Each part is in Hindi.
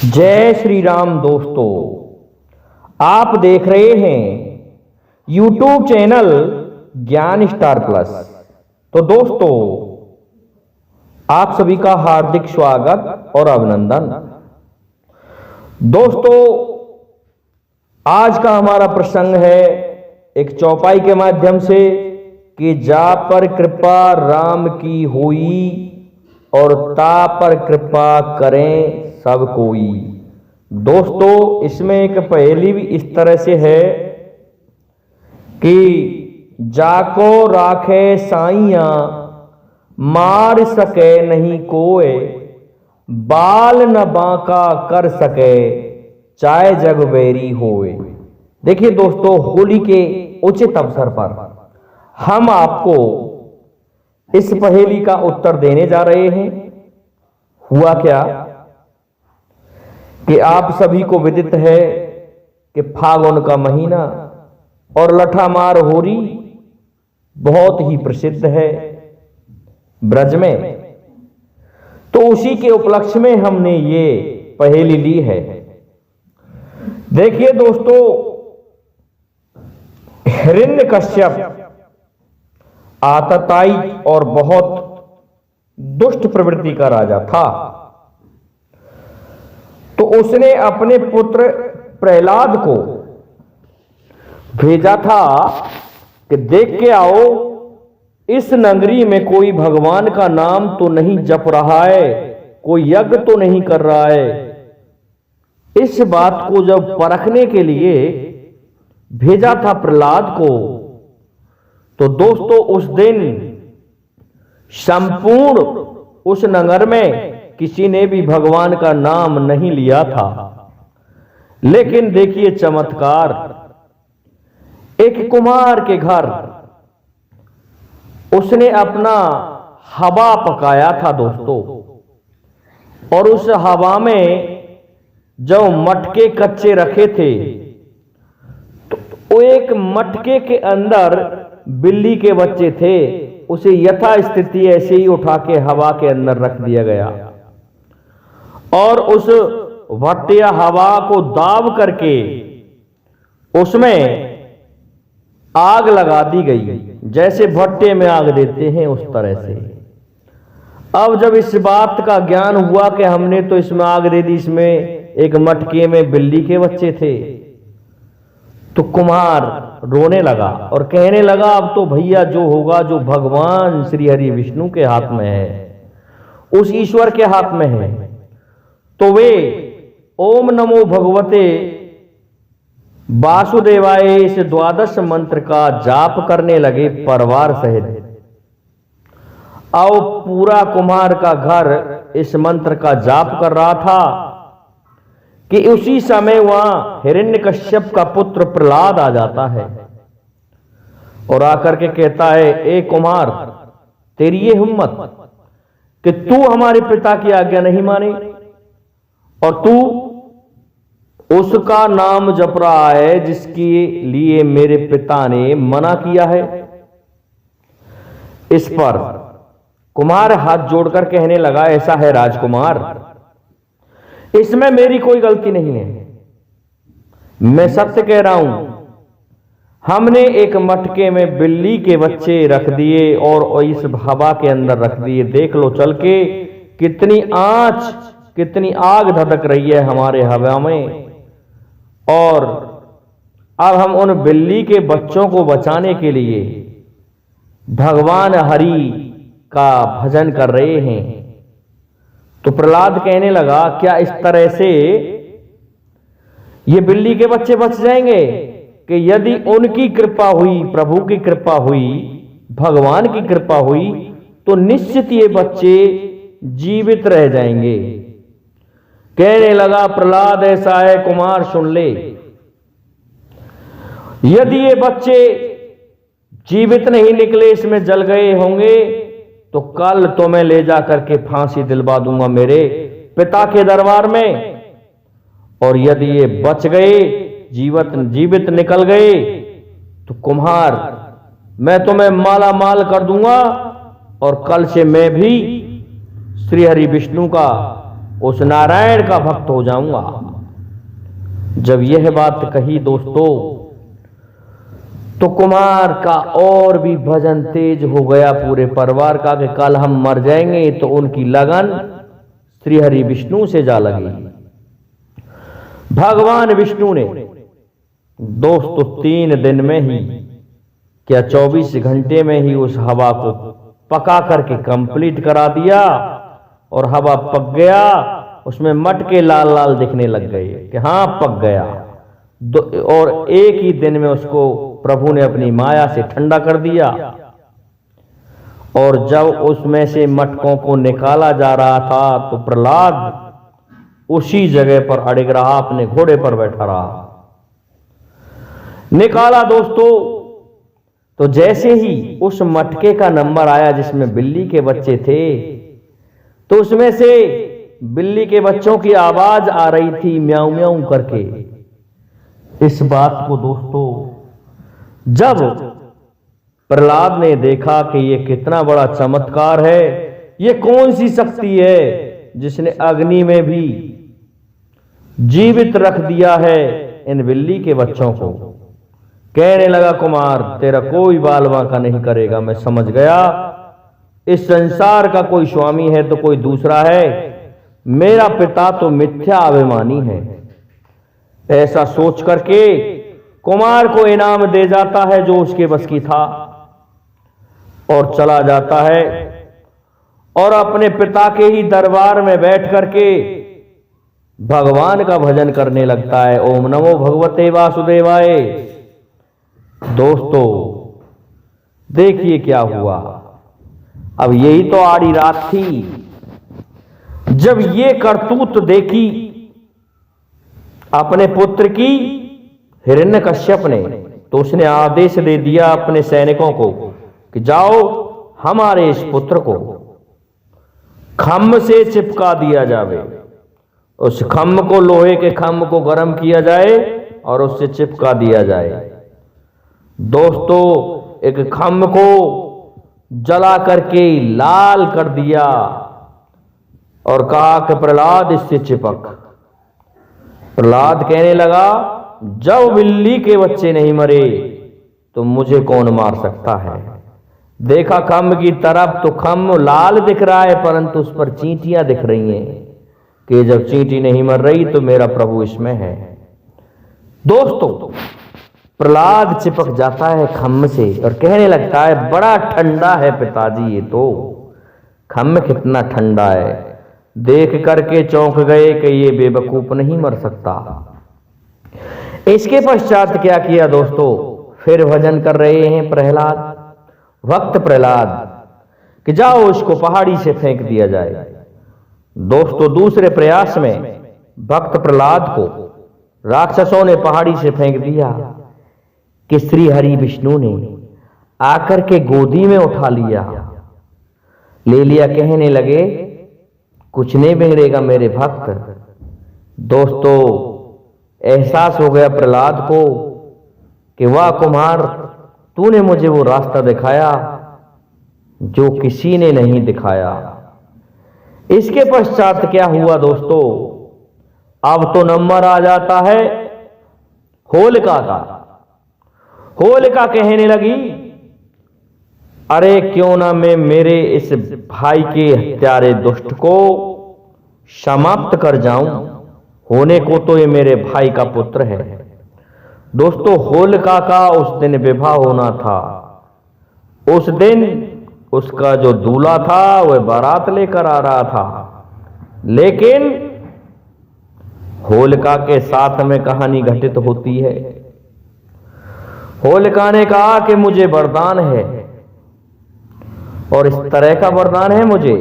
जय श्री राम दोस्तों, आप देख रहे हैं YouTube चैनल ज्ञान स्टार प्लस। तो दोस्तों, आप सभी का हार्दिक स्वागत और अभिनंदन। दोस्तों, आज का हमारा प्रसंग है एक चौपाई के माध्यम से कि जा पर कृपा राम की होई और ता पर कृपा करें सब कोई। दोस्तों, इसमें एक पहेली भी इस तरह से है कि जाको राखे साइया मार सके नहीं कोय, बाल न बांका कर सके चाहे जग बैरी होए। देखिए दोस्तों, होली के उचित अवसर पर हम आपको इस पहेली का उत्तर देने जा रहे हैं। हुआ क्या कि आप सभी को विदित है कि फागुन का महीना और लठामार होरी बहुत ही प्रसिद्ध है ब्रज में। तो उसी के उपलक्ष्य में हमने ये पहेली ली है। देखिए दोस्तों, हिरण्यकश्यप आतताई और बहुत दुष्ट प्रवृत्ति का राजा था। तो उसने अपने पुत्र प्रहलाद को भेजा था कि देख के आओ, इस नगरी में कोई भगवान का नाम तो नहीं जप रहा है, कोई यज्ञ तो नहीं कर रहा है। इस बात को जब परखने के लिए भेजा था प्रहलाद को, तो दोस्तों उस दिन संपूर्ण उस नगर में किसी ने भी भगवान का नाम नहीं लिया था। लेकिन देखिए चमत्कार, एक कुम्हार के घर उसने अपना हवा पकाया था दोस्तों, और उस हवा में जो मटके कच्चे रखे थे, तो एक मटके के अंदर बिल्ली के बच्चे थे। उसे यथा स्थिति ऐसे ही उठा के हवा के अंदर रख दिया गया और उस भट्टिया हवा को दाब करके उसमें आग लगा दी गई, जैसे भट्टे में आग देते हैं उस तरह से। अब जब इस बात का ज्ञान हुआ कि हमने तो इसमें आग दे दी, इसमें एक मटके में बिल्ली के बच्चे थे, तो कुम्हार रोने लगा और कहने लगा, अब तो भैया जो होगा, जो भगवान श्री हरि विष्णु के हाथ में है, उस ईश्वर के हाथ में है। तो वे ओम नमो भगवते वासुदेवाय इस 12 मंत्र का जाप करने लगे परिवार सहित। और पूरा कुम्हार का घर इस मंत्र का जाप कर रहा था कि उसी समय वहां हिरण्यकश्यप का पुत्र प्रहलाद आ जाता है और आकर के कहता है, ए कुम्हार, तेरी ये हिम्मत कि तू हमारे पिता की आज्ञा नहीं माने और तू उसका नाम जप रहा है जिसके लिए मेरे पिता ने मना किया है। इस पर कुम्हार हाथ जोड़कर कहने लगा, ऐसा है राजकुमार, इसमें मेरी कोई गलती नहीं है, मैं सत्य कह रहा हूं। हमने एक मटके में बिल्ली के बच्चे रख दिए और इस हवा के अंदर रख दिए। देख लो चल के कितनी आंच, कितनी आग धधक रही है हमारे हवा में। और अब हम उन बिल्ली के बच्चों को बचाने के लिए भगवान हरि का भजन कर रहे हैं। तो प्रहलाद कहने लगा, क्या इस तरह से ये बिल्ली के बच्चे बच जाएंगे कि यदि उनकी कृपा हुई, प्रभु की कृपा हुई, भगवान की कृपा हुई, तो निश्चित ये बच्चे जीवित रह जाएंगे। कहने लगा प्रहलाद, ऐसा है कुमार, सुन ले, यदि ये बच्चे जीवित नहीं निकले, इसमें जल गए होंगे, तो कल तुम्हें ले जाकर के फांसी दिलवा दूंगा मेरे पिता के दरबार में। और यदि ये बच गए, जीवित निकल गए, तो कुम्हार, मैं तुम्हें माला माल कर दूंगा और कल से मैं भी श्री हरि विष्णु का उस नारायण का भक्त हो जाऊंगा। जब यह बात कही दोस्तों, तो कुमार का और भी भजन तेज हो गया पूरे परिवार का कि कल हम मर जाएंगे। तो उनकी लगन श्री हरि विष्णु से जा लगी। भगवान विष्णु ने दोस्तों 3 दिन में ही, क्या 24 घंटे में ही उस हवा को पका करके कंप्लीट करा दिया। और हवा पक गया, उसमें मटके लाल लाल दिखने लग गए कि हाँ पक गया। और एक ही दिन में उसको प्रभु ने अपनी माया से ठंडा कर दिया। और जब उसमें से मटकों को निकाला जा रहा था तो प्रहलाद उसी जगह पर अड़िग रहा, अपने घोड़े पर बैठा रहा। निकाला दोस्तों, तो जैसे ही उस मटके का नंबर आया जिसमें बिल्ली के बच्चे थे, तो उसमें से बिल्ली के बच्चों की आवाज आ रही थी म्याऊं म्याऊं करके। इस बात को दोस्तों जब प्रहलाद ने देखा कि ये कितना बड़ा चमत्कार है, ये कौन सी शक्ति है जिसने अग्नि में भी जीवित रख दिया है इन बिल्ली के बच्चों को। कहने लगा, कुमार तेरा कोई बाल बांका नहीं करेगा। मैं समझ गया इस संसार का कोई स्वामी है तो कोई दूसरा है, मेरा पिता तो मिथ्या अभिमानी है। ऐसा सोच करके कुमार को इनाम दे जाता है जो उसके बस की था, और चला जाता है और अपने पिता के ही दरबार में बैठ करके भगवान का भजन करने लगता है। ओम नमो भगवते वासुदेवाय। दोस्तों देखिए क्या हुआ। अब यही तो आड़ी रात थी जब ये करतूत देखी अपने पुत्र की हिरण्यकश्यप ने, तो उसने आदेश दे दिया अपने सैनिकों को कि जाओ हमारे इस पुत्र को खम्भ से चिपका दिया जावे। उस खम्भ को, लोहे के खम्भ को गर्म किया जाए और उससे चिपका दिया जाए। दोस्तों एक खम्भ को जला करके लाल कर दिया और कहा कि प्रहलाद इससे चिपक। प्रहलाद कहने लगा, जब बिल्ली के बच्चे नहीं मरे तो मुझे कौन मार सकता है। देखा खम्भ की तरफ तो खम्भ लाल दिख रहा है, परंतु उस पर चींटियां दिख रही हैं कि जब चींटी नहीं मर रही तो मेरा प्रभु इसमें है। दोस्तों प्रहलाद चिपक जाता है खम्भ से और कहने लगता है, बड़ा ठंडा है पिताजी, ये तो खम्भ कितना ठंडा है। देख करके चौंक गए कि ये बेवकूफ नहीं मर सकता। इसके पश्चात क्या किया दोस्तों, फिर भजन कर रहे हैं प्रहलाद, भक्त प्रहलाद, कि जाओ उसको पहाड़ी से फेंक दिया जाए। दोस्तों दूसरे प्रयास में भक्त प्रहलाद को राक्षसों ने पहाड़ी से फेंक दिया कि श्री हरि विष्णु ने आकर के गोदी में उठा लिया, ले लिया। कहने लगे, कुछ नहीं बिगड़ेगा मेरे भक्त। दोस्तों एहसास हो गया प्रहलाद को कि वाह कुमार, तूने मुझे वो रास्ता दिखाया जो किसी ने नहीं दिखाया। इसके पश्चात क्या हुआ दोस्तों, अब तो नंबर आ जाता है होलिका का। होलिका कहने लगी, अरे क्यों ना मैं मेरे इस भाई के हत्यारे दुष्ट को समाप्त कर जाऊं, होने को तो ये मेरे भाई का पुत्र है। दोस्तों होलिका का उस दिन विवाह होना था। उस दिन उसका जो दूल्हा था वह बारात लेकर आ रहा था, लेकिन होलिका के साथ में कहानी घटित होती है। होलिका ने कहा कि मुझे वरदान है, और इस तरह का वरदान है मुझे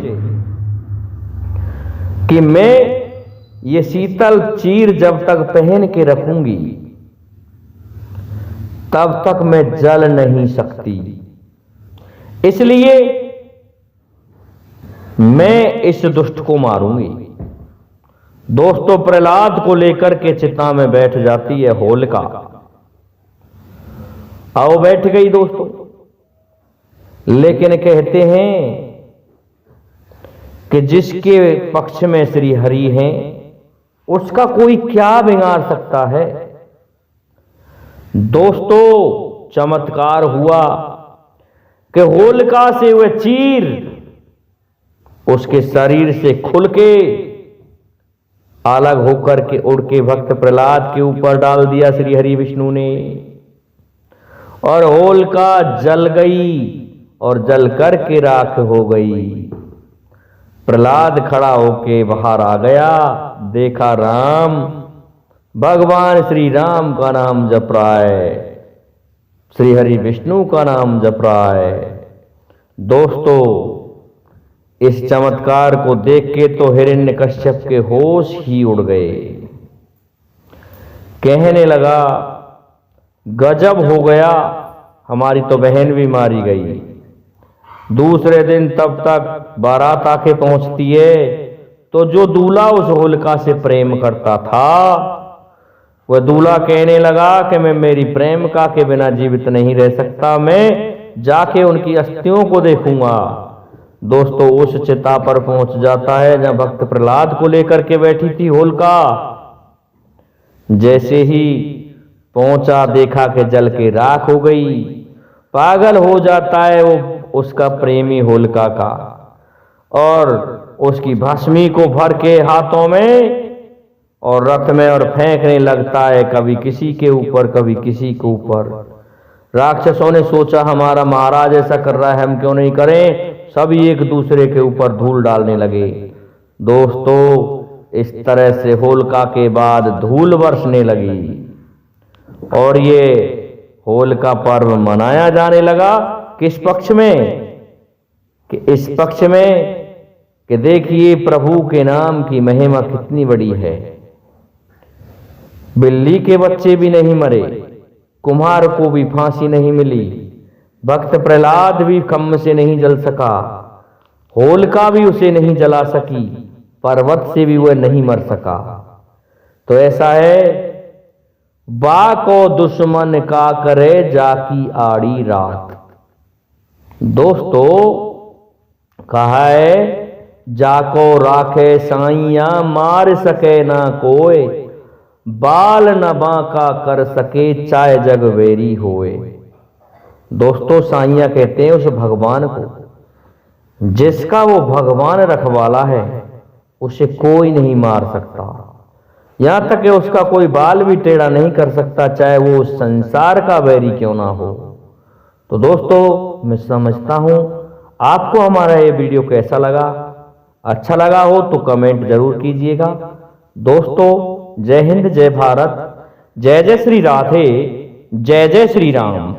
कि मैं ये शीतल चीर जब तक पहन के रखूंगी तब तक मैं जल नहीं सकती, इसलिए मैं इस दुष्ट को मारूंगी। दोस्तों प्रहलाद को लेकर के चिता में बैठ जाती है होलिका। आओ बैठ गई दोस्तों, लेकिन कहते हैं कि जिसके पक्ष में श्री हरि हैं उसका कोई क्या बिगाड़ सकता है। दोस्तों, चमत्कार हुआ कि होलिका से वह चीर उसके शरीर से खुल के अलग होकर के उड़ के भक्त प्रहलाद के ऊपर डाल दिया श्री हरि विष्णु ने, और होलिका जल गई और जल कर के राख हो गई। प्रहलाद खड़ा होके बाहर आ गया, देखा राम, भगवान श्री राम का नाम जप रहा है, श्री हरि विष्णु का नाम जप रहा है। दोस्तों, इस चमत्कार को देख के तो हिरण्यकश्यप के होश ही उड़ गए। कहने लगा, गजब हो गया, हमारी तो बहन भी मारी गई। दूसरे दिन तब तक बारात आके पहुंचती है तो जो दूल्हा उस होलिका से प्रेम करता था वह दूल्हा कहने लगा कि मैं मेरी प्रेमिका के बिना जीवित नहीं रह सकता, मैं जाके उनकी अस्थियों को देखूंगा। दोस्तों, उस चिता पर पहुंच जाता है जहां भक्त प्रहलाद को लेकर के बैठी थी होलिका। जैसे ही पहुंचा, देखा कि जल के राख हो गई। पागल हो जाता है वो उसका प्रेमी होलिका का, और उसकी भस्मी को भर के हाथों में और रथ में और फेंकने लगता है, कभी किसी के ऊपर कभी किसी के ऊपर। राक्षसों ने सोचा हमारा महाराज ऐसा कर रहा है, हम क्यों नहीं करें। सभी एक दूसरे के ऊपर धूल डालने लगे। दोस्तों, इस तरह से होलिका के बाद धूल बरसने लगी और ये होलिका पर्व मनाया जाने लगा। किस पक्ष में? कि इस पक्ष में कि देखिए प्रभु के नाम की महिमा कितनी बड़ी है। बिल्ली के बच्चे भी नहीं मरे, कुम्हार को भी फांसी नहीं मिली, भक्त प्रहलाद भी खम्भ से नहीं जल सका, होलिका भी उसे नहीं जला सकी, पर्वत से भी वह नहीं मर सका। तो ऐसा है, बा को दुश्मन का करे जाकी आड़ी रात। दोस्तों, कहा है, जाको राखे साइया मार सके ना कोई, बाल न बांका कर सके चाहे जग वेरी होए। दोस्तों, साइया कहते हैं उस भगवान को जिसका वो भगवान रखवाला है, उसे कोई नहीं मार सकता। यहां तक कि उसका कोई बाल भी टेढ़ा नहीं कर सकता, चाहे वो संसार का वैरी क्यों ना हो। तो दोस्तों, मैं समझता हूं आपको हमारा ये वीडियो कैसा लगा। अच्छा लगा हो तो कमेंट जरूर कीजिएगा। दोस्तों, जय हिंद, जय भारत, जय जय श्री राधे, जय जय श्री राम।